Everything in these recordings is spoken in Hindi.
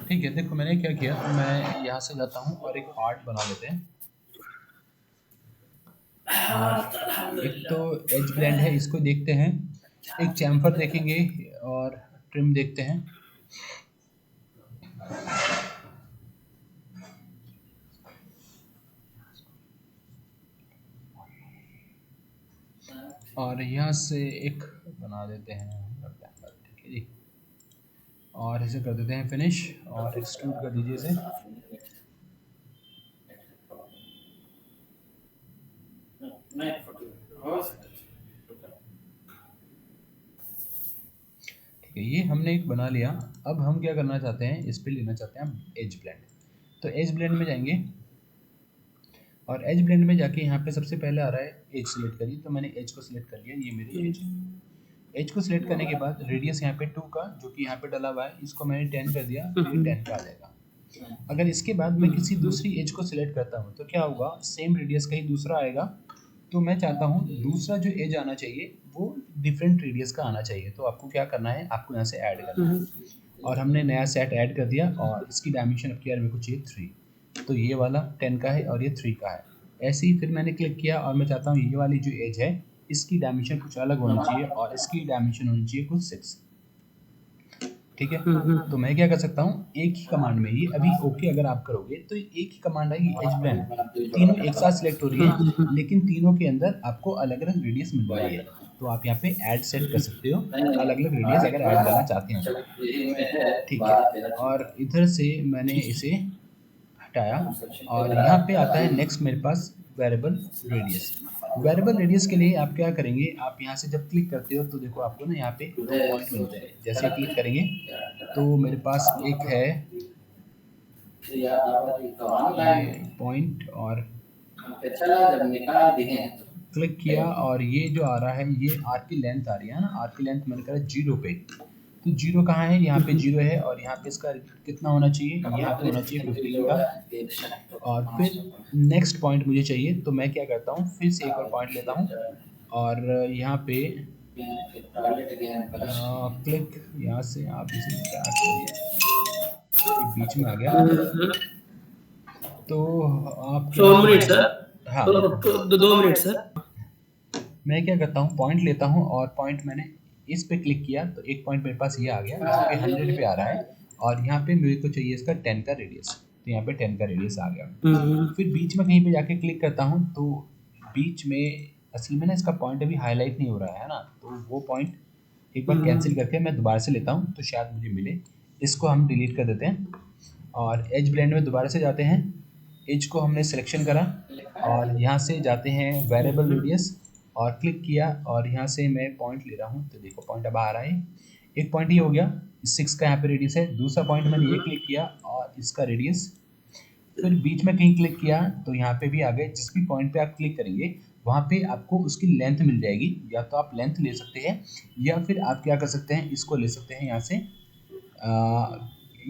ठीक है, देखो मैंने क्या किया, मैं यहाँ से जाता हूँ और एक आर्ट बना लेते हैं। और एक तो एज ब्लेंड है, इसको देखते हैं, एक चैम्फर देखेंगे और ट्रिम देखते हैं। और यहाँ से एक बना देते हैं, ठीक है जी, और इसे कर देते हैं फिनिश और एक्सट्रूड कर दीजिए इसे। ठीक है, ये हमने एक बना लिया। अब हम क्या करना चाहते हैं, इस पे लेना चाहते हैं हम एज ब्लेंड। तो एज ब्लेंड में जाएंगे और एज ब्लेंड में जाके यहाँ पे सबसे पहले आ रहा है एज सिलेक्ट करिए, तो मैंने एज को सिलेक्ट कर लिया, ये मेरी एज है। एज को सिलेक्ट करने के बाद रेडियस यहाँ पे 2 का जो कि यहाँ पे डला हुआ है, इसको मैंने 10 कर दिया, तो ये 10 का आ जाएगा। अगर इसके बाद मैं किसी दूसरी एज को सिलेक्ट करता हूँ तो क्या होगा, सेम रेडियस का ही दूसरा आएगा। तो मैं चाहता हूँ दूसरा जो एज आना चाहिए वो डिफरेंट रेडियस का आना चाहिए। तो आपको क्या करना है, आपको यहाँ से ऐड करना है, और हमने नया सेट ऐड कर दिया और इसकी डायमेंशन अब किया मेरे को चाहिए 3, तो ये वाला 10 का है और ये 3 का है। ऐसे ही फिर मैंने क्लिक किया और मैं चाहता हूँ ये वाली जो एज है इसकी डायमेंशन कुछ अलग होनी चाहिए और इसकी डायमेंशन होनी चाहिए कुछ 6। ठीक है, तो मैं क्या कर सकता हूँ, एक ही कमांड में ही अभी ओके अगर आप करोगे तो एक ही कमांड आएगी एज ब्लेंड, तीनों एक साथ सिलेक्ट हो रही है लेकिन तीनों के अंदर आपको अलग अलग रेडियस मिल रही है। तो आप यहाँ पे ऐड सेट कर सकते हो अलग अलग रेडियस अगर ऐड करना चाहते हैं। ठीक है, और इधर से मैंने इसे हटाया और यहाँ पे आता है नेक्स्ट मेरे पास वेरिएबल रेडियस। वेरिएबल रेडियस के लिए आप क्या करेंगे, आप यहाँ से जब क्लिक करते हो तो देखो आपको ना यहाँ पे 2 पॉइंट मिलते हैं। जैसे क्लिक करेंगे तो मेरे पास एक है ये पॉइंट, और क्लिक किया और ये जो आ रहा है ये आर्क की लेंथ आ रही है ना, आर्क की लेंथ मैंने करा 0 पे। तो 0 कहाँ है, यहाँ पे 0 है और यहाँ पे इसका कितना होना चाहिए, यहाँ पे होना चाहिए 15 का। और फिर नेक्स्ट पॉइंट मुझे चाहिए, तो मैं क्या करता हूँ, फिर से एक और पॉइंट लेता हूँ और यहाँ पे क्लिक, यहाँ से आप इसे क्या करिए, बीच में आ गया। तो आप 2 मिनट सर, हाँ 2 मिनट सर। मैं क्या करता हूँ, पॉइंट लेता हूँ और पॉइंट मैंने इस पे क्लिक किया तो एक पॉइंट मेरे पास ये आ गया, इस पे 100 पे आ रहा है और यहाँ पे मेरे को चाहिए इसका 10 का रेडियस, तो यहाँ पे 10 का रेडियस आ गया। फिर बीच में कहीं पे जाके क्लिक करता हूँ तो बीच में असल में ना इसका पॉइंट अभी हाईलाइट नहीं हो रहा है ना, तो वो पॉइंट एक बार कैंसिल करके मैं दोबारा से लेता हूँ तो शायद मुझे मिले। इसको हम डिलीट कर देते हैं और एज ब्लेंड में दोबारा से जाते हैं, एज को हमने सिलेक्शन करा और यहाँ से जाते हैं वेरिएबल रेडियस और क्लिक किया और यहाँ से मैं पॉइंट ले रहा हूँ, तो देखो पॉइंट अब आ रहा है, एक पॉइंट ये हो गया, 6 का यहाँ पे रेडियस है। दूसरा पॉइंट मैंने ये क्लिक किया और इसका रेडियस, फिर बीच में कहीं क्लिक किया तो यहाँ पे भी आ गए। जिस भी पॉइंट पे आप क्लिक करेंगे वहाँ पे आपको उसकी लेंथ मिल जाएगी, या तो आप लेंथ ले सकते हैं या फिर आप क्या कर सकते हैं, इसको ले सकते हैं यहाँ से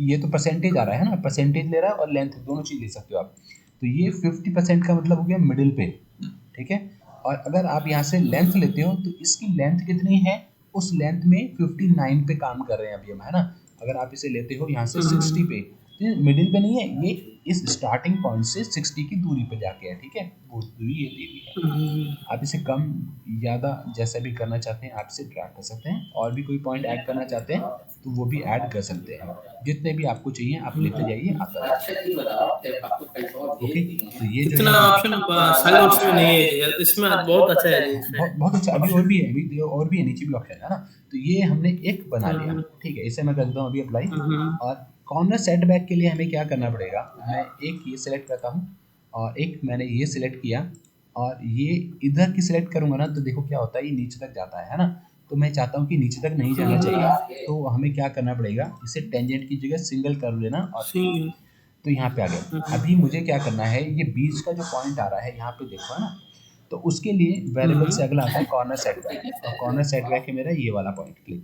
ये तो परसेंटेज आ रहा है ना, परसेंटेज ले रहा है और लेंथ, दोनों चीज़ ले सकते हो आप। तो ये 50% का मतलब हो गया मिडिल पे, ठीक है। और अगर आप यहाँ से लेंथ लेते हो तो इसकी लेंथ कितनी है, उस लेंथ में 59 पे काम कर रहे हैं अभी हम, है ना। अगर आप इसे लेते हो यहाँ से 60 पे, तो ये मिडिल पे नहीं है, ये इस स्टार्टिंग पॉइंट से 60 की दूरी पे जाके है, ठीक है, वो दूरी ये दी हुई है। आप इसे कम ज़्यादा जैसा भी करना चाहते हैं आप इसे ड्रैग कर सकते हैं, और भी कोई पॉइंट ऐड करना चाहते हैं तो वो भी ऐड कर सकते हैं, जितने भी आपको चाहिए आप लेते जाइए, आता जाइए। ओके, तो ये जो इतना है ऑप्शन सारे ऑप्शन में नहीं है यार, इसमें बहुत अच्छा है जी इसमें। बहुत अच्छा, अभी और भी है, अभी और भी है, नीचे भी ऑप्शन है ना। तो ये हमने एक बना लिया, ठीक है, इसे मैं कर देता हूँ अभी अप्लाई। और कॉर्नर सेटबैक के लिए हमें क्या करना पड़ेगा, मैं एक ये सिलेक्ट करता हूँ और एक मैंने ये सिलेक्ट किया और ये इधर की सिलेक्ट करूँगा ना, तो देखो क्या होता है, ये नीचे तक जाता है ना। तो मैं चाहता हूँ कि नीचे तक नहीं जाना चाहिए, तो हमें क्या करना पड़ेगा, इसे टेंजेंट की जगह सिंगल कर लेना और तो यहाँ पे आ गया। अभी मुझे क्या करना है, ये बीच का जो पॉइंट आ रहा है यहाँ पे देखो, है ना, तो उसके लिए वेरिएबल से अगला आता है कॉर्नर सेटबैक, और कॉर्नर सेटबैक है मेरा ये वाला पॉइंट, क्लिक।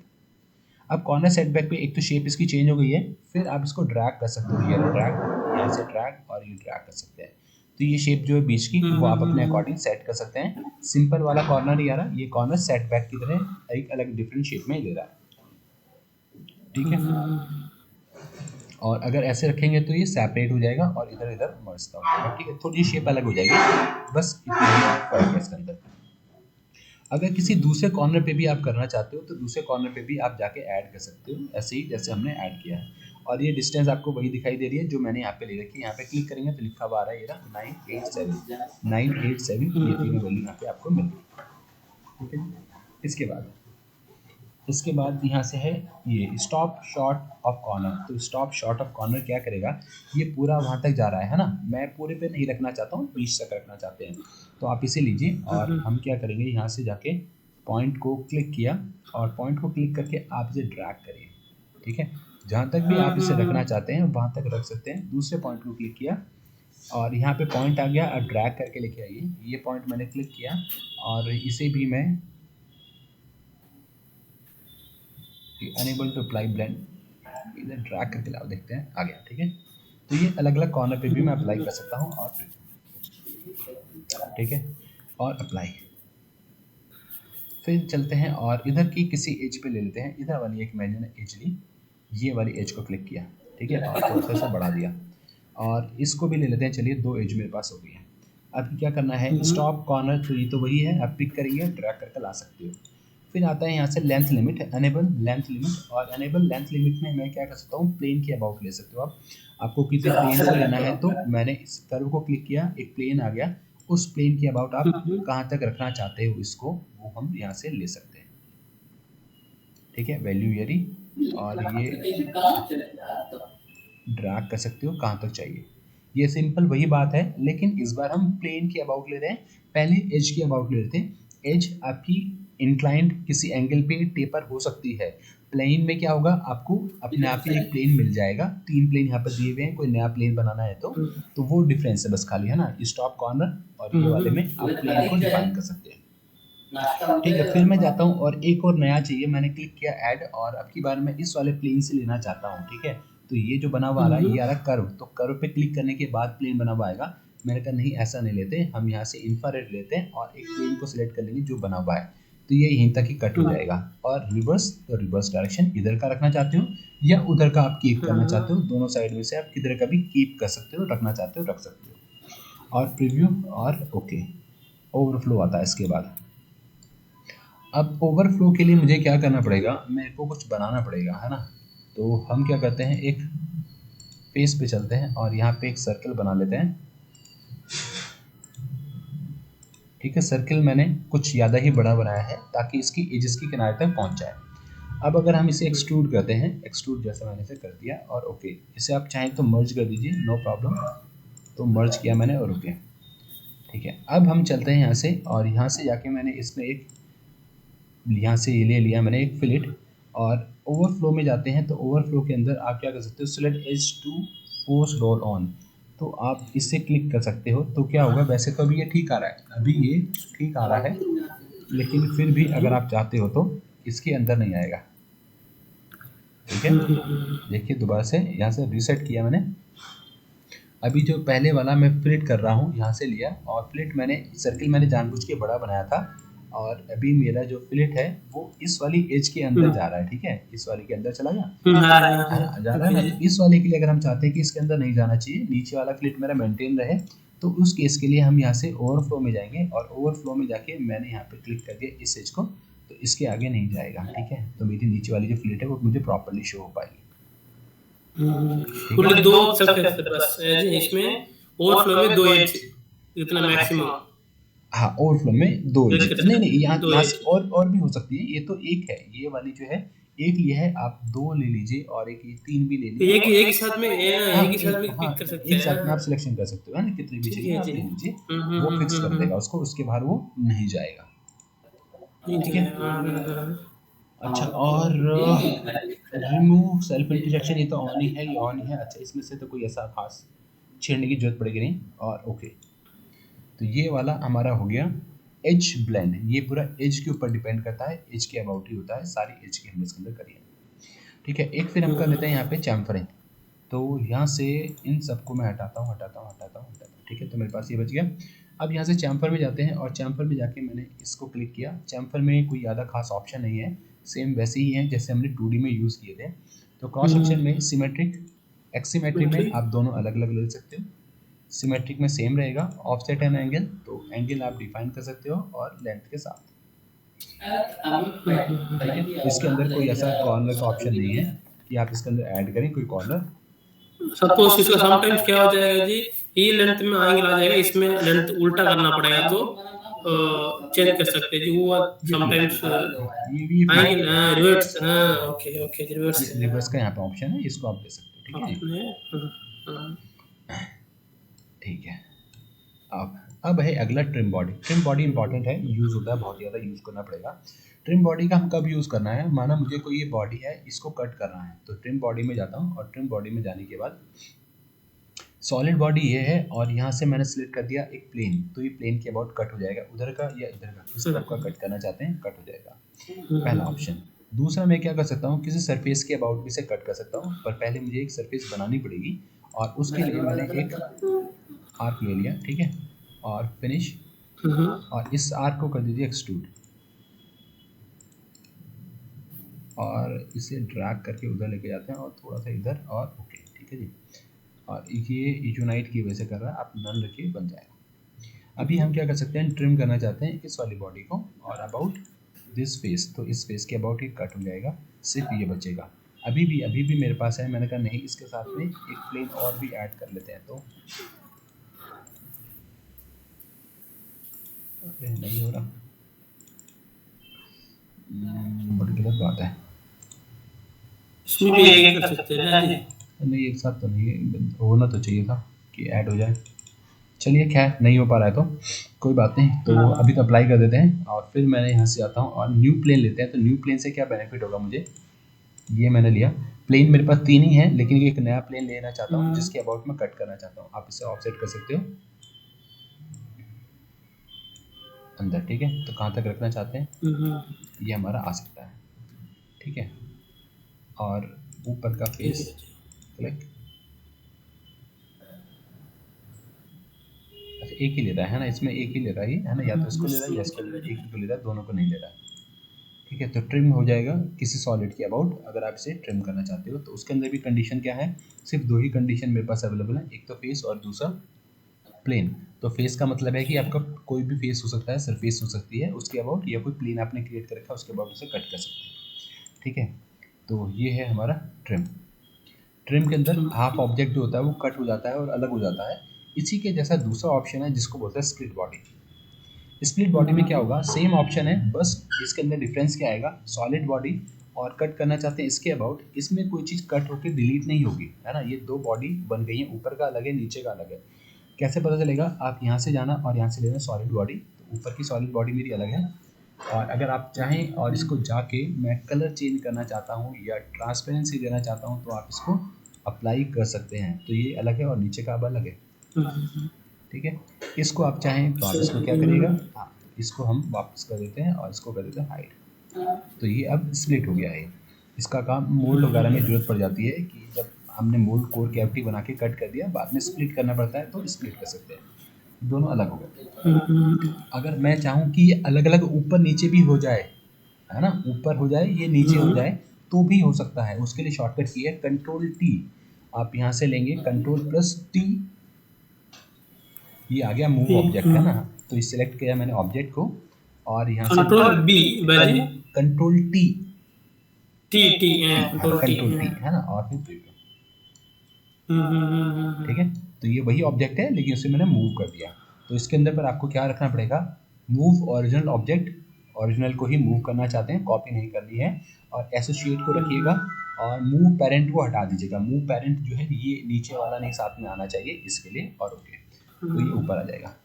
अब कॉर्नर सेटबैक पे एक तो शेप इसकी चेंज हो गई है, फिर आप इसको ड्रैग कर सकते हो, ये ड्रैग, यहाँ से ड्रैग और ये ड्रैग कर सकते हैं। तो ये शेप जो है बीच की वो आप अपने अकॉर्डिंग सेट कर सकते हैं। सिंपल वाला कॉर्नर नहीं आ रहा, ये कॉर्नर सेटबैक की तरह एक अलग डिफरेंट शेप में ले रहा है, ठीक है। और अगर ऐसे रखेंगे तो ये सेपरेट हो जाएगा और इधर इधर मर्ज हो जाएगा, ठीक है। थोड़ी शेप अलग हो जाएगी, बस इतना ही फर्क है इसके अंदर। अगर किसी दूसरे कॉर्नर पे भी आप करना चाहते हो तो दूसरे कॉर्नर पे भी आप जाके ऐड कर सकते हो, ऐसे ही जैसे हमने ऐड किया है। और ये डिस्टेंस आपको वही दिखाई दे रही है जो मैंने यहाँ पे ले रखी है। यहाँ पे क्लिक करेंगे तो लिखा हुआ आ रहा है ये रहा 987 ये तीनों वैल्यू यहाँ पे आपको मिल गई, ठीक है। इसके बाद यहाँ से है ये स्टॉप शॉर्ट ऑफ कॉर्नर। तो स्टॉप शॉर्ट ऑफ कॉर्नर क्या करेगा, ये पूरा वहाँ तक जा रहा है ना, मैं पूरे पे नहीं रखना चाहता हूँ, बीच तक रखना चाहते हैं, तो आप इसे लीजिए और हम क्या करेंगे, यहाँ से जाके पॉइंट को क्लिक किया और पॉइंट को क्लिक करके आप इसे ड्रैग करिए, ठीक है। जहाँ तक भी आप इसे रखना चाहते हैं वहाँ तक रख सकते हैं। दूसरे पॉइंट को क्लिक किया और यहाँ पे पॉइंट आ गया, अब ड्रैग करके लेके आइए। ये पॉइंट मैंने क्लिक किया और इसे भी मैं अनेबल टू अप्लाई ब्लेंड इधर ड्रैग करके लाओ, देखते हैं आ गया, ठीक है। तो ये अलग अलग कॉर्नर पे भी मैं अप्लाई कर सकता हूँ और ठीक है, और अप्लाई। फिर चलते हैं और इधर की किसी एज पे ले लेते हैं, इधर वाली एक मैंने एज ली, ये वाली एज को क्लिक किया, ठीक है, और थोड़ा सा बढ़ा दिया और इसको भी ले लेते हैं। चलिए 2 एज मेरे पास हो गई है। अब क्या करना है, स्टॉप कॉर्नर, तो ये तो वही है, आप पिक करेंगे ड्रैग करके ला सकते हो। फिर आता है यहाँ से length limit, enable length limit, और अनेबल लेंथ लिमिट में मैं क्या कर सकता हूँ, प्लेन के अबाउट ले सकते हो आप। आपको किसी प्लेन को लेना है तो मैंने इस कर्व को क्लिक किया, एक प्लेन आ गया, उस प्लेन के अबाउट आप कहाँ तक रखना चाहते हो इसको, वो हम यहाँ से ले सकते हैं, ठीक है। वैल्यू यरी, और ये ड्रैग कर सकते हो कहाँ तक चाहिए। ये सिंपल वही बात है, लेकिन इस बार हम प्लेन के अबाउट ले रहे हैं, पहले एज के अबाउट ले रहे थे। एज आपकी इंक्लाइंड किसी एंगल पे टेपर हो सकती है, प्लेन में क्या होगा, आपको अपने आप ही एक प्लेन मिल जाएगा। 3 प्लेन यहाँ पर दिए हुए हैं, कोई नया प्लेन बनाना है तो वो डिफरेंस है बस खाली, है ना, स्टॉप कॉर्नर और ये वाले में आप प्लेन को डिफाइन कर सकते हैं, ठीक है। फिर मैं जाता हूँ और एक और नया चाहिए, मैंने क्लिक किया ऐड, और अब की बार मैं इस वाले प्लेन से लेना चाहता हूँ, ठीक है। तो ये जो बना हुआ आ रहा है ये आ रहा है कर्व, तो कर्व पे क्लिक करने के बाद प्लेन बना हुआ आएगा। मैंने कहा नहीं ऐसा नहीं लेते, हम यहाँ से इंफ्रारेड लेते हैं और एक प्लेन को सिलेक्ट कर लेंगे जो बना हुआ है, तो ये यहीं तक ही कट हो जाएगा। और रिवर्स, तो रिवर्स डायरेक्शन इधर का रखना चाहते हो या उधर का आप कीप करना चाहते हो, दोनों साइड में से आप किधर का भी कीप कर सकते हो, रखना चाहते हो रख सकते हो। और प्रीव्यू और ओके, ओवरफ्लो आता है इसके बाद। अब ओवरफ्लो के लिए मुझे क्या करना पड़ेगा, मेरे को कुछ बनाना पड़ेगा, है ना। तो हम क्या करते हैं, एक फेस पे चलते हैं और यहाँ पे एक सर्कल बना लेते हैं, ठीक है। सर्कल मैंने कुछ ज़्यादा ही बड़ा बनाया है ताकि इसकी एजेस की किनारे तक पहुँच जाए। अब अगर हम इसे एक्सट्रूड करते हैं, एक्सट्रूड जैसा मैंने इसे कर दिया और ओके, इसे आप चाहें तो मर्ज कर दीजिए, नो प्रॉब्लम। तो मर्ज किया मैंने और ओके, ठीक है। अब हम चलते हैं यहाँ से और यहाँ से जाके मैंने इसमें एक, यहाँ से ये ले लिया मैंने एक फिलेट, और ओवरफ्लो में जाते हैं। तो ओवरफ्लो के अंदर आप क्या कर सकते हो, select edge to force roll on, तो आप इससे क्लिक कर सकते हो। तो क्या होगा, वैसे तो अभी ये ठीक आ रहा है, अभी ये ठीक आ रहा है, लेकिन फिर भी अगर आप चाहते हो तो इसके अंदर नहीं आएगा, ठीक है। देखिए दोबारा से यहाँ से रीसेट किया मैंने, अभी जो पहले वाला मैं फ्लिट कर रहा हूँ यहाँ से लिया, और फ्लिट मैंने सर्कल मैंने जानबूझ के बड़ा बनाया था, और अभी मेरा जो फ्लिट है वो इस वाली एज के अंदर जा रहा है, ठीक है, इस वाली के अंदर चला गया, जा रहा है ना। तो इस वाले के लिए अगर हम चाहते हैं कि इसके अंदर नहीं जाना चाहिए, नीचे वाला फ्लिट मेरा मेंटेन रहे, तो उस केस के लिए हम यहाँ से ओवरफ्लो में जाएंगे, और ओवरफ्लो में जाके मैंने यहाँ पे क्लिक कर दिया इस एज को, तो इसके आगे नहीं जाएगा, ठीक है। तो मेरी नीचे वाली जो फ्लिट है वो मुझे प्रॉपरली शो हो पाएगी। पूरे 2 सरफेस पे बस इसमें ओवरफ्लो में 2 एज इतना मैक्सिमम। हाँ, ओवरफ्लो में 2 एज, नहीं यहाँ से और भी हो सकती है, ये तो एक है, ये वाली जो है एक लिया है, आप 2 ले लीजिए और एक 3 भी ले लीजिए, एक ही साथ में एक ही साथ में हाँ, पिक कर सकते हैं, एक साथ में आप सिलेक्शन कर सकते हो, है ना, कितनी भी चाहिए आप ले लीजिए, वो फिक्स कर देगा उसको, उसके बाहर वो नहीं जाएगा, ठीक है। अच्छा, और रिमूव सेल्फ इंटरसेक्शन, ये तो ऑन ही है, ये ऑन ही है। अच्छा, इसमें से तो कोई ऐसा खास छेड़ने की जरूरत पड़ेगी नहीं, और ओके। तो ये वाला हमारा हो गया एज ब्लेंड, ये पूरा एज के ऊपर डिपेंड करता है, एज के अबाउट ही होता है, सारी एज की हमने इसके अंदर करी है, ठीक है। एक फिर हम कर लेते हैं यहाँ पे चैम्फरिंग, तो यहाँ से इन सबको मैं हटाता हूँ, ठीक है। तो मेरे पास ये बच गया। अब यहाँ से चैम्फर में जाते हैं, और चैम्फर में जाके मैंने इसको क्लिक किया। चैम्फर में कोई ज़्यादा खास ऑप्शन नहीं है, सेम वैसे ही है जैसे हमने 2D में यूज़ किए थे। तो क्रॉस सेक्शन में सिमेट्रिक, एक्सीमेट्री में आप दोनों अलग अलग ले सकते हो, सिमेट्रिक में सेम रहेगा। ऑफसेट एंड एंगल, तो एंगल आप डिफाइन कर सकते हो और लेंथ के साथ, ठीक है। इसके अंदर कोई ऐसा कॉर्नर का ऑप्शन नहीं है कि आप इसके अंदर ऐड करें कोई कॉर्नर। सपोज इसका समटाइम्स क्या हो जाएगा जी, ये लेंथ में एंगल आ जाएगा, इसमें लेंथ उल्टा करना पड़ेगा, तो चेंज कर सकते हैं जी वो समटाइम्स ये angle reverse. Okay okay, reverse reverse का यहाँ पे ऑप्शन है, इसको आप ले सकते हो, ठीक है जी। ठीक है, अब है अगला trim body. Trim body important है, यूज़ होता है, बहुत ज़्यादा यूज़ करना पड़ेगा। ट्रिम बॉडी का हम कब यूज़ करना है, माना मुझे कोई ये बॉडी है, इसको कट करना है, तो ट्रिम बॉडी में जाता हूँ और ट्रिम बॉडी में जाने के बाद सॉलिड बॉडी ये है और यहाँ से मैंने सिलेक्ट कर दिया एक प्लेन, तो ये प्लेन के अबाउट कट हो जाएगा, उधर का या इधर का, किस तरफ का कट करना चाहते हैं कट हो जाएगा, पहला ऑप्शन। दूसरा मैं क्या कर सकता हूँ, किसी सरफेस के अबाउट भी से कट कर सकता हूँ, पर पहले मुझे एक सरफेस बनानी पड़ेगी और उसके लिए मैंने एक आर्क ले लिया, ठीक है, और फिनिश, और इस आर्क को कर दीजिए एक्सट्रूड और इसे ड्रैग करके उधर लेके जाते हैं और थोड़ा सा इधर, और ओके, ठीक है जी। और ये यूनाइट की वजह से कर रहा है, आप नन रखिए, बन जाएगा। अभी हम क्या कर सकते हैं, ट्रिम करना चाहते हैं इस वाली बॉडी को और अबाउट दिस फेस, तो इस फेस के अबाउट ही कट हो जाएगा, सिर्फ ये बचेगा। अभी भी मेरे पास है, मैंने कहा नहीं, इसके साथ में एक प्लेन और भी ऐड कर लेते हैं, तो नहीं हो रहा, बड़ी गलत बात है। इसमें भी एक कर सकते हैं ना जी? नहीं, एक साथ तो नहीं, होना तो चाहिए था कि ऐड हो जाए। चलिए खैर, नहीं हो पा रहा है तो कोई बात नहीं, तो अभी तो अप्लाई कर देते हैं और फिर मैंने यहाँ से आता हूँ और न्यू प्लेन लेते हैं। तो न्यू प्लेन से क्या बेनिफिट होगा मुझे, ये मैंने लिया प्लेन, मेरे पास 3 ही है, लेकिन एक नया प्लेन लेना चाहता हूँ जिसके अबाउट में कट करना चाहता हूँ। आप इसे ऑफसेट कर सकते हो अंदर, ठीक है। तो कहाँ तक रखना चाहते हैं, ये हमारा आ सकता है, ठीक है। और ऊपर का फेस क्लिक, अच्छा एक ही ले रहा है ना, इसमें एक ही ले रहा है ना, या तो इसको ले रहा है या इसको ले रहा है, एक ही को ले रहा है, दोनों को नहीं ले रहा है, ठीक है। तो ट्रिम हो जाएगा किसी सॉलिड के अबाउट, अगर आप इसे ट्रिम करना चाहते हो। तो उसके अंदर भी कंडीशन क्या है, सिर्फ 2 ही कंडीशन मेरे पास अवेलेबल है, एक तो फेस और दूसरा प्लेन। तो फेस का मतलब है कि आपका कोई भी फेस हो सकता है, सरफेस हो सकती है उसके अबाउट, या कोई प्लेन आपने क्रिएट कर रखा है उसके अबाउट उसे कट कर सकते हैं, ठीक है। तो ये है हमारा ट्रिम। ट्रिम के अंदर हाफ ऑब्जेक्ट जो होता है वो कट हो जाता है और अलग हो जाता है। इसी के जैसा दूसरा ऑप्शन है जिसको बोलते हैं स्प्लिट बॉडी। स्प्लिट बॉडी में क्या होगा, सेम ऑप्शन है, बस इसके अंदर डिफरेंस क्या आएगा, सॉलिड बॉडी और कट करना चाहते हैं इसके अबाउट, इसमें कोई चीज़ कट होकर डिलीट नहीं होगी, है ना। ये 2 बॉडी बन गई है, ऊपर का अलग है, नीचे का अलग है। कैसे पता चलेगा, आप यहाँ से जाना और यहाँ से लेना सॉलिड बॉडी, तो ऊपर की सॉलिड बॉडी मेरी अलग है, और अगर आप चाहें और इसको जाके मैं कलर चेंज करना चाहता हूँ या ट्रांसपेरेंसी देना चाहता हूँ, तो आप इसको अप्लाई कर सकते हैं। तो ये अलग है और नीचे का अब अलग है, ठीक है। इसको आप चाहें तो आप इसको क्या करिएगा, हाँ, इसको हम वापस कर देते हैं और इसको कर देते हैं हाइड। तो ये अब स्प्लिट हो गया है। इसका काम मोल्ड वगैरह में ज़रूरत पड़ जाती है कि जब हमने मोल्ड कोर कैविटी बना के कट कर दिया, बाद में स्प्लिट करना पड़ता है, तो स्प्लिट कर सकते हैं, दोनों अलग हो गए। अगर मैं चाहूँ कि ये अलग अलग ऊपर नीचे भी हो जाए, है ना, ऊपर हो जाए ये नीचे हो जाए, तो भी हो सकता है। उसके लिए शॉर्टकट की है कंट्रोल टी, आप यहाँ से लेंगे कंट्रोल प्लस टी, ये आ गया मूव ऑब्जेक्ट, है ना। तो ये सिलेक्ट किया मैंने ऑब्जेक्ट को और यहाँ से कंट्रोल बी बाजी, control T, T T control T, है ना, और फिर प्रीव्यू, ठीक है। तो ये वही ऑब्जेक्ट है लेकिन उसे मैंने मूव कर दिया। तो इसके अंदर पर आपको क्या रखना पड़ेगा, मूव ओरिजिनल ऑब्जेक्ट, ओरिजिनल को ही मूव करना चाहते हैं, कॉपी नहीं करनी है, और एसोसिएट को रखिएगा और मूव पेरेंट को हटा दीजिएगा। मूव पेरेंट जो है ये नीचे वाला नहीं, साथ में आना चाहिए इसके लिए, और ओके, तो ये ऊपर आ जाएगा।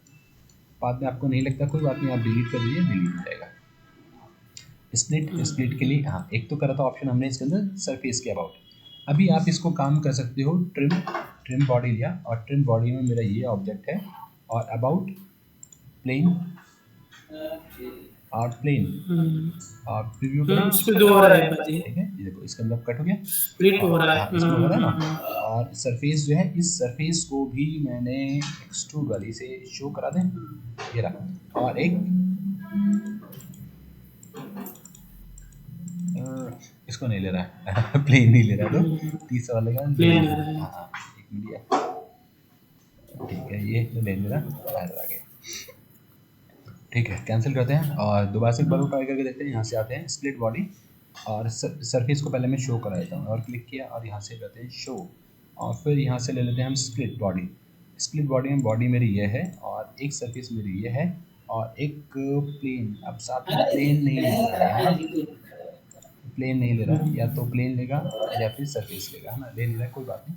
बाद में आपको नहीं लगता कोई बात नहीं, आप डिलीट कर दीजिए, डिलीट हो जाएगा। स्प्लिट के लिए हाँ, एक तो करा था ऑप्शन हमने इसके अंदर सरफेस के अबाउट। अभी आप इसको काम कर सकते हो, ट्रिम बॉडी लिया और ट्रिम बॉडी में मेरा ये ऑब्जेक्ट है, और अबाउट प्लेन और प्लेन और प्रीव्यू करें, इसमें 2 हो रहा है बाजी, ठीक है। ये देखो इसके अंदर कट हो गया, स्प्लिट हो रहा है, इसमें हो रहा है ना। और सरफेस जो है, इस सरफेस को भी मैंने एक्सट्रूड वाली से शो करा दें, ये रहा। और एक इसको नहीं ले रहा है प्लेन नहीं ले रहा तो तीसरा वाले का ले प्लेन लेना। हाँ एक मिनट, ठीक है ये ले ले रहा बाहर आ गया। ठीक है कैंसिल करते हैं और दोबारा से एक बार ट्राई करके देखते हैं। यहाँ से आते हैं स्प्लिट बॉडी और सरफेस को पहले मैं शो करा देता हूँ और क्लिक किया और यहाँ से करते हैं शो और फिर यहाँ से ले लेते हैं हम स्प्लिट बॉडी। स्प्लिट बॉडी में बॉडी मेरी ये है और एक सरफेस मेरी ये है और एक प्लेन। अब साथ में प्लेन नहीं ले रहा है, प्लेन नहीं ले रहा, या तो प्लेन लेगा या फिर सरफेस लेगा, है ना। ले नहीं रहा कोई बात नहीं,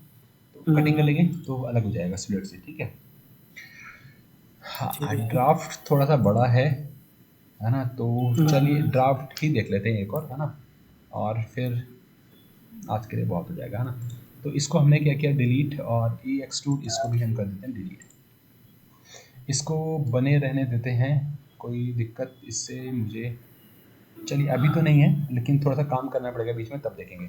तो कटिंग कर लेंगे तो अलग हो जाएगा स्प्लिट से। ठीक है हाँ ड्राफ्ट थोड़ा सा बड़ा है ना, तो चलिए ड्राफ्ट ही देख लेते हैं एक और, है ना, और फिर आज के लिए बहुत हो जाएगा, है ना। तो इसको हमने क्या किया डिलीट और ये एक्सट्रूड इसको भी हम कर देते हैं डिलीट। इसको बने रहने देते हैं, कोई दिक्कत इससे मुझे, चलिए अभी तो नहीं है लेकिन थोड़ा सा काम करना पड़ेगा बीच में, तब देखेंगे।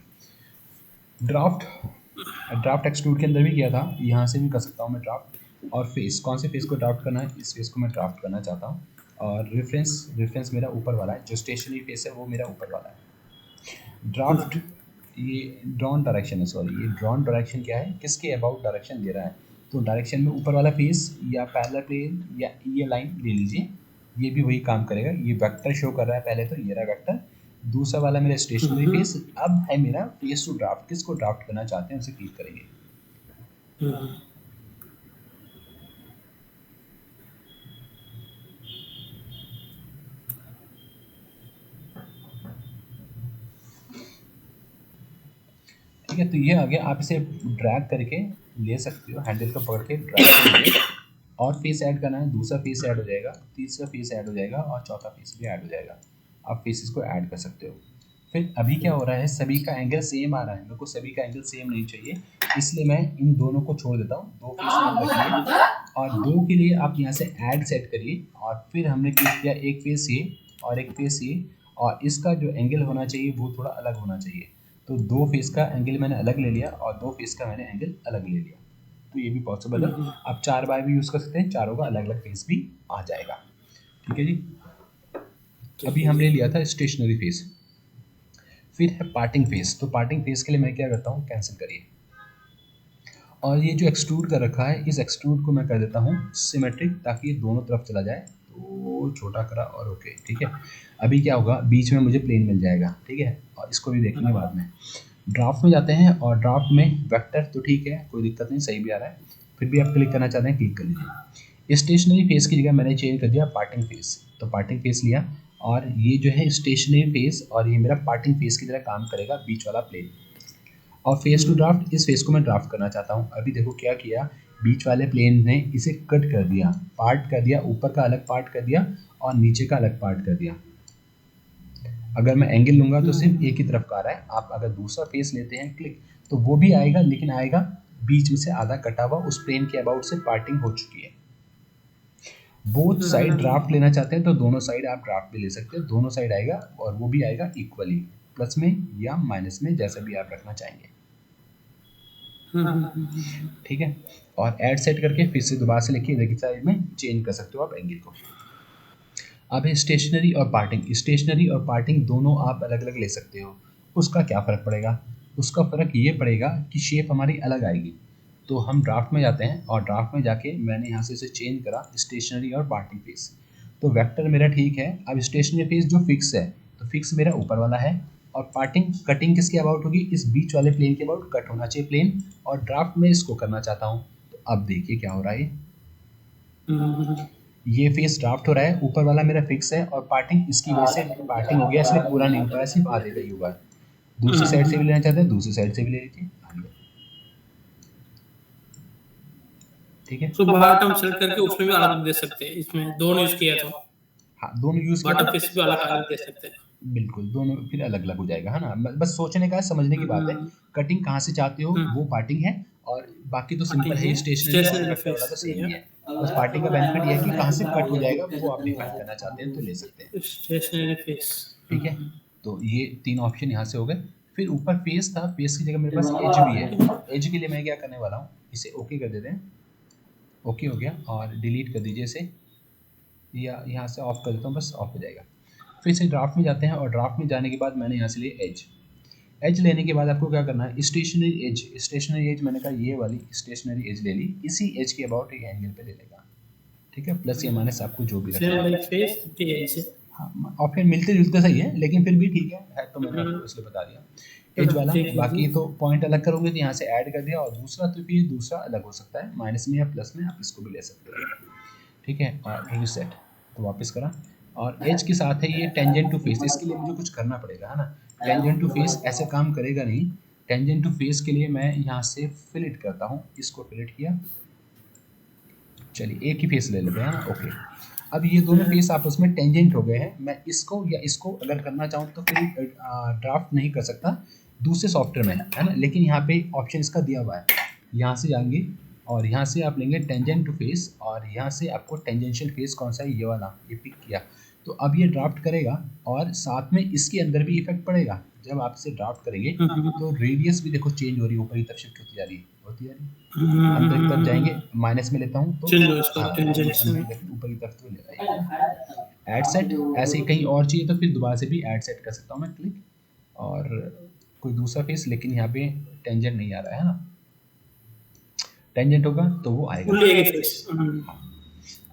ड्राफ्ट एक्सट्रूड के अंदर भी किया था, यहाँ से भी कर सकता हूँ मैं ड्राफ्ट। और फेस, कौन से फेस को ड्राफ्ट करना है, इस फेस को मैं ड्राफ्ट करना चाहता हूँ। और रेफरेंस मेरा ऊपर वाला है, जो स्टेशनरी फेस है वो मेरा ऊपर वाला है। ड्राफ्ट ये ड्रॉन डायरेक्शन है, सॉरी ये ड्रॉन डायरेक्शन क्या है, किसके अबाउट डायरेक्शन दे रहा है। तो डायरेक्शन में ऊपर वाला फेस या पैरेलल प्लेन या ये लाइन ले लीजिए, ये भी वही काम करेगा। ये वेक्टर शो कर रहा है पहले, तो ये रहा वेक्टर। दूसरा वाला मेरा स्टेशनरी फेस, अब है मेरा फेस टू ड्राफ्ट, किसको ड्राफ्ट करना चाहते हैं उसे क्लिक करेंगे। ठीक है तो ये आ गया, आप इसे ड्रैग करके ले सकते हो, हैंडल को पकड़ के ड्रैग करेंगे और फेस ऐड करना है, दूसरा फेस ऐड हो जाएगा, तीसरा फेस ऐड हो जाएगा और चौथा फेस भी ऐड हो जाएगा। आप फेसेस को ऐड कर सकते हो। फिर अभी क्या हो रहा है, सभी का एंगल सेम आ रहा है, मेरे को सभी का एंगल सेम नहीं चाहिए, इसलिए मैं इन दोनों को छोड़ देता हूँ। दो फेस रखिए और दो के लिए आप यहाँ से ऐड सेट करिए और फिर हमने क्लिक किया एक फेस ये और एक फेस ये, और इसका जो एंगल होना चाहिए वो थोड़ा अलग होना चाहिए। तो दो फेस का एंगल मैंने अलग ले लिया और दो फेस का मैंने एंगल अलग ले लिया, तो ये भी पॉसिबल है। आप 4 बार भी यूज़ कर सकते हैं, चारों का अलग अलग फेस भी आ जाएगा। ठीक है जी। अभी हमने लिया था स्टेशनरी फेस, फिर है पार्टिंग फेस। तो पार्टिंग फेस के लिए मैं क्या करता हूँ, कैंसिल करिए, और ये जो एक्सट्रूड कर रखा है इस एक्सट्रूड को मैं कर देता हूँ सिमेट्रिक, ताकि ये दोनों तरफ चला जाए। तो छोटा करा और ओके, ठीक है। अभी क्या होगा, बीच में मुझे प्लेन मिल जाएगा, ठीक है, और इसको भी देखेंगे बाद में। ड्राफ्ट में जाते हैं और ड्राफ्ट में वेक्टर तो ठीक है, कोई दिक्कत नहीं, सही भी आ रहा है। फिर भी आप क्लिक करना चाहते हैं, क्लिक कर लीजिए। स्टेशनरी फेस की जगह मैंने चेंज कर दिया पार्टिंग फेस, तो पार्टिंग फेस लिया और ये जो है स्टेशनरी फेस और ये मेरा पार्टिंग फेस की तरह काम करेगा, बीच वाला प्लेन। और फेस टू ड्राफ्ट, इस फेस को मैं ड्राफ्ट करना चाहता हूँ। अभी देखो क्या किया, बीच वाले प्लेन ने इसे कट कर दिया, पार्ट कर दिया, ऊपर का अलग पार्ट कर दिया और नीचे का अलग पार्ट कर दिया। अगर मैं एंगल लूंगा तो सिर्फ एक ही तरफ का आ रहा है। आप अगर दूसरा फेस लेते हैं क्लिक, तो वो भी आएगा, लेकिन आएगा बीच में से आधा कटा हुआ, उस प्लेन के अबाउट से पार्टिंग हो चुकी है। बोथ साइड ड्राफ्ट लेना चाहते हैं तो दोनों साइड आप ड्राफ्ट भी ले सकते हैं, दोनों साइड आएगा और वो भी आएगा इक्वली, प्लस में या माइनस में, जैसा भी आप रखना चाहेंगे। ठीक है, और ऐड सेट करके फिर से दोबारा से लिखिए, इधर की साइड में चेंज कर सकते हो आप एंगल को। अब है स्टेशनरी और पार्टिंग। स्टेशनरी और पार्टिंग दोनों आप अलग अलग ले सकते हो। उसका क्या फ़र्क पड़ेगा, उसका फ़र्क ये पड़ेगा कि शेप हमारी अलग आएगी। तो हम ड्राफ्ट में जाते हैं और ड्राफ्ट में जाके मैंने यहाँ से इसे चेंज करा स्टेशनरी और पार्टिंग फेस। तो वेक्टर मेरा ठीक है। अब स्टेशनरी फेस जो फिक्स है, तो फिक्स मेरा ऊपर वाला है, और पार्टिंग कटिंग किसके अबाउट होगी, इस बीच वाले प्लेन के अबाउट कट होना चाहिए प्लेन, और ड्राफ्ट में इसको करना चाहता हूँ। तो अब देखिए क्या हो रहा है, ये फेस ड्राफ्ट हो रहा है, ऊपर वाला मेरा फिक्स है, और पार्टिंग इसकी वजह से पार्टिंग हो गया, इसलिए पूरा नहीं हो पाया, सिर्फ आधे का ही हुआ। दूसरी साइड से भी लेना चाहते हैं, दूसरी साइड से भी ले लीजिए। ठीक है, तो बॉटम सेलेक्ट करके उसमें भी अलग दे सकते हैं, इसमें दोनों यूज किया तो हाँ दोनों यूज किया, बॉटम फेस भी अलग अलग दे सकते हैं। बिल्कुल, दोनों फिर अलग अलग हो जाएगा, है ना। बस सोचने का है, समझने की बात है। कटिंग कहाँ से चाहते हो वो पार्टिंग है, और बाकी तो सिंपल है, स्टेशनरी और वेक्टर वाला तो सेम ही है। बस पार्टिंग का बेनिफिट ये है कि कहाँ से कट हो जाएगा वो आप डिफाइन करना चाहते हैं तो ले सकते हैं। स्टेशनरी फेस, ठीक है, तो ये 3 ऑप्शन यहाँ से हो गए। फिर ऊपर फेस था, फेस की जगह मेरे पास एज भी है। एज के लिए मैं क्या करने वाला हूँ, इसे ओके कर देते हैं। ओके हो गया, और डिलीट कर दीजिए इसे, या यहाँ से ऑफ कर देता हूँ, बस ऑफ हो जाएगा। फिर से ड्राफ्ट में जाते हैं और ड्राफ्ट में जाने के बाद मैंने यहाँ से लिए एज। एज लेने के बाद आपको क्या करना है, स्टेशनरी एज मैंने कहा ये वाली स्टेशनरी एज ले ली, इसी एज के अबाउट ये एंगल पे ले लेगा, ठीक है, प्लस या माइनस आपको जो भी रखना है। हाँ ऑप्शन मिलते जुलते सही है, लेकिन फिर भी ठीक है तो मैंने आपको इसलिए बता दिया एज वाला। बाकी तो पॉइंट अलग करोगे तो यहाँ से ऐड कर दिया, और दूसरा तो फिर दूसरा अलग हो सकता है, माइनस में या प्लस में, आप इसको भी ले सकते हो, ठीक है। और रीसेट तो वापस करा, और एज के साथ है ये टेंजेंट टू फेस, इसके लिए मुझे कुछ करना पड़ेगा, है ना। टेंजेंट टू फेस ऐसे काम करेगा नहीं, टेंजेंट टू फेस के लिए मैं यहाँ से फिलिट करता हूँ, इसको फिलिट किया, चलिए एक ही फेस ले लेते हैं ना, ओके। अब ये दोनों फेस आपस में टेंजेंट हो गए हैं, मैं इसको या इसको अगर करना चाहूँ तो फिर ड्राफ्ट नहीं कर सकता दूसरे सॉफ्टवेयर में, है ना, लेकिन यहाँ पे ऑप्शन इसका दिया हुआ है, यहाँ से जाएंगे और यहाँ से आप लेंगे टेंजेंट टू फेस, और यहाँ से आपको टेंजेंशियल फेस कौन सा है, ये वाला, ये पिक किया, तो अब ये ड्राफ्ट करेगा, और साथ में इसके अंदर भी इफेक्ट पड़ेगा, जब आप इसे ड्राफ्ट करेंगे तो रेडियस भी देखो चेंज हो रही है, ऊपर की तरफ शिफ्ट होती जा रही है, अंदर की तरफ जाएंगे, माइनस में लेता हूँ तो ऊपर की तरफ तो ले रहा है। ऐड सेट ऐसे ही कहीं और चाहिए तो फिर दोबारा से भी ऐड सेट कर सकता हूँ मैं, क्लिक, और कोई दूसरा फेस, लेकिन यहाँ पे टेंजेंट नहीं आ रहा है ना, टेंजेंट होगा तो वो आएगा।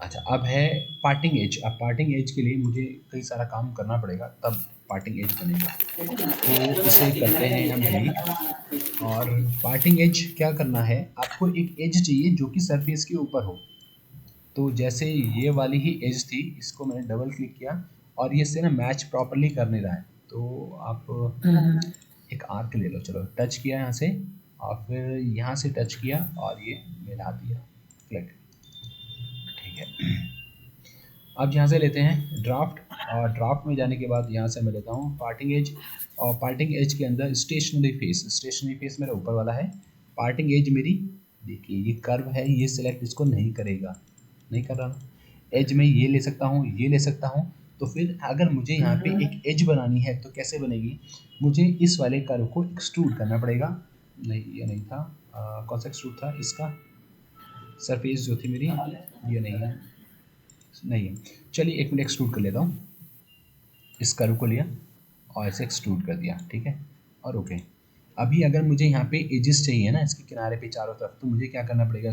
अच्छा अब है पार्टिंग एज, अब पार्टिंग एज के लिए मुझे कई सारा काम करना पड़ेगा, तब पार्टिंग एज बनेगा, तो इसे करते हैं हम डिलीट। और पार्टिंग एज क्या करना है, आपको एक एज चाहिए जो कि सरफेस के ऊपर हो, तो जैसे ये वाली ही एज थी, इसको मैंने डबल क्लिक किया और ये इससे ना मैच प्रॉपरली कर नहीं रहा है, तो आप एक आर्क ले लो, चलो टच किया यहाँ से, और फिर यहाँ से टच किया और ये मिला दिया, क्लिक, ठीक है। अब यहाँ से लेते हैं ड्राफ्ट, और ड्राफ्ट में जाने के बाद यहाँ से मैं लेता हूँ पार्टिंग एज, और पार्टिंग एज के अंदर स्टेशनरी फेस मेरा ऊपर वाला है, पार्टिंग एज मेरी देखिए ये कर्व है, ये सिलेक्ट इसको नहीं करेगा, नहीं कर रहा, एज में ये ले सकता हूँ, ये ले सकता हूँ, तो फिर अगर मुझे यहाँ पे एक एज बनानी है तो कैसे बनेगी, मुझे इस वाले कर्व को एक्सट्रूड करना पड़ेगा, नहीं ये नहीं था, कौन सा एक्सट्रूड था इसका, सरफेस जो थी मेरी ये नहीं है, चलिए एक मिनट एक्सट्रूड कर लेता हूँ, इस कर्व को लिया और ऐसे एक्सट्रूड कर दिया, ठीक है, और ओके। अभी अगर मुझे यहाँ पे एजेस चाहिए ना इसके किनारे पे चारों तरफ, तो मुझे क्या करना पड़ेगा,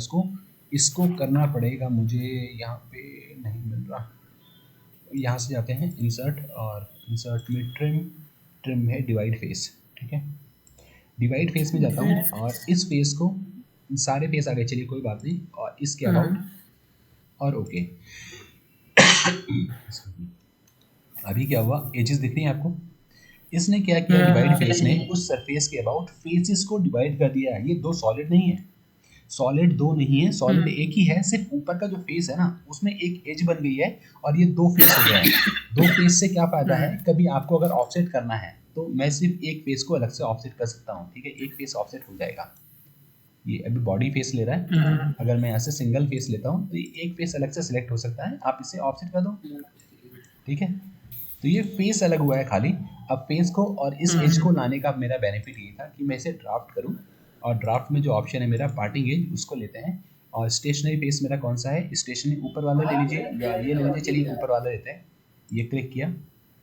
इसको करना पड़ेगा, मुझे यहाँ पे नहीं मिल रहा, यहाँ से जाते हैं इंसर्ट, और इंसर्ट में ट्रिम है डिवाइड फेस, ठीक है, डिवाइड फेस में जाता हूँ, और इस फेस को, सारे फेस आ गए, चलिए कोई बात नहीं, और इसके अबाउट, और ओके। अभी क्या हुआ, एजेस दिख रही हैं आपको, इसने क्या किया, डिवाइड फेस ने उस सरफेस के अबाउट फेसेस को डिवाइड कर दिया है, ये दो सॉलिड नहीं है, सॉलिड दो नहीं है, सॉलिड एक ही है, सिर्फ ऊपर का जो फेस है ना उसमें एक एज बन गई है, और ये दो फेस हो गया है। दो फेस से क्या फायदा है, कभी आपको अगर ऑफसेट करना है तो मैं सिर्फ एक फेस को अलग से ऑफसेट कर सकता हूँ, ठीक है, एक फेस ऑफसेट हो जाएगा, ये अभी बॉडी फेस ले रहा है, अगर मैं यहाँ से सिंगल फेस लेता हूँ तो ये एक फेस अलग से सिलेक्ट हो सकता है, आप इसे ऑफसेट कर दो, ठीक है, तो ये फेस अलग हुआ है खाली। अब फेस को और इस एज को लाने का मेरा बेनिफिट ये था कि मैं इसे ड्राफ्ट करूँ, और ड्राफ्ट में जो ऑप्शन है मेरा पार्टिंग एज, उसको लेते हैं, और स्टेशनरी फेस मेरा कौन सा है, स्टेशनरी ऊपर वाला ले लीजिए या ये ले लीजिए, चलिए ऊपर वाला लेते हैं, ये क्लिक किया,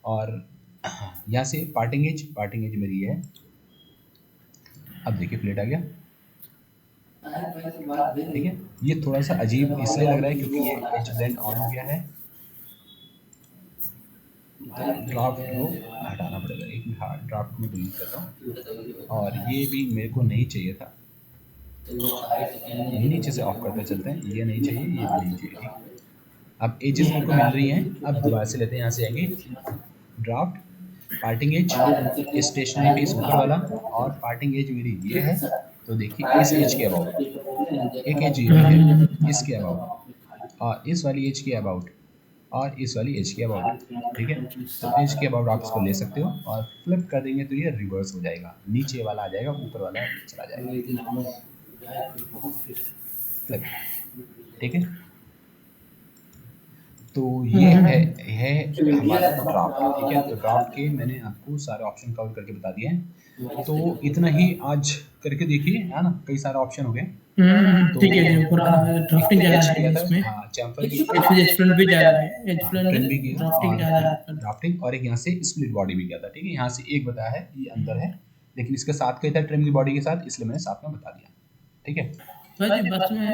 और यहाँ से पार्टिंग एज मेरी ये है, अब देखिए प्लेट आ गया, ठीक है, ये थोड़ा सा अजीब इसलिए लग रहा है क्योंकि ये एज ब्लेंड ऑन हो गया है, ड्राफ्ट को हटाना पड़ेगा, एक मिनट, हाँ ड्राफ्ट में डिलीट करता हूँ, और ये भी मेरे को नहीं चाहिए था, ये नीचे से ऑफ करते चलते हैं, ये नहीं चाहिए, ये नहीं चाहिए, अब एजेस मेरे को मिल रही हैं, अब दोबारा से लेते हैं, यहाँ से आएंगे draft, parting edge, stationary face ऊपर वाला, और पार्टिंग एज मेरी ये है, तो देखिए इस एज के अबाउट, एक एज ये है इसके अबाउट, और इस वाली एज के अबाउट, और इस वाली एज के अबाउट, ठीक है, तो एज के अबाउट आप इसको ले सकते हो, और फ्लिप कर देंगे तो ये रिवर्स हो जाएगा, नीचे वाला आ जाएगा, ऊपर वाला चला जाएगा, फ्लिप, ठीक है, तो ये है हमारा ड्राफ्ट, ठीक है, तो ड्राफ्ट के मैंने आपको सारे ऑप्शन कवर करके बता दिए हैं, तो इतना ही आज करके देखिए, है ना, कई सारे ऑप्शन हो गए, ठीक है, ऊपर ड्राफ्टिंग ज़्यादा है इसमें, हाँ चैम्फर की एज फ्रंट भी ज़्यादा है, एज फ्रंट भी किया, ड्राफ्टिंग ज़्यादा है, ड्राफ्टिंग, और एक यहाँ से स्प्लिट बॉडी भी किया था, ठीक है, यहाँ से एक बताया है ये अंदर है, लेकिन इसके साथ का था ट्रिम की बॉडी के साथ, इसलिए मैंने साथ में बता दिया। ठीक है हाँ जी, बस में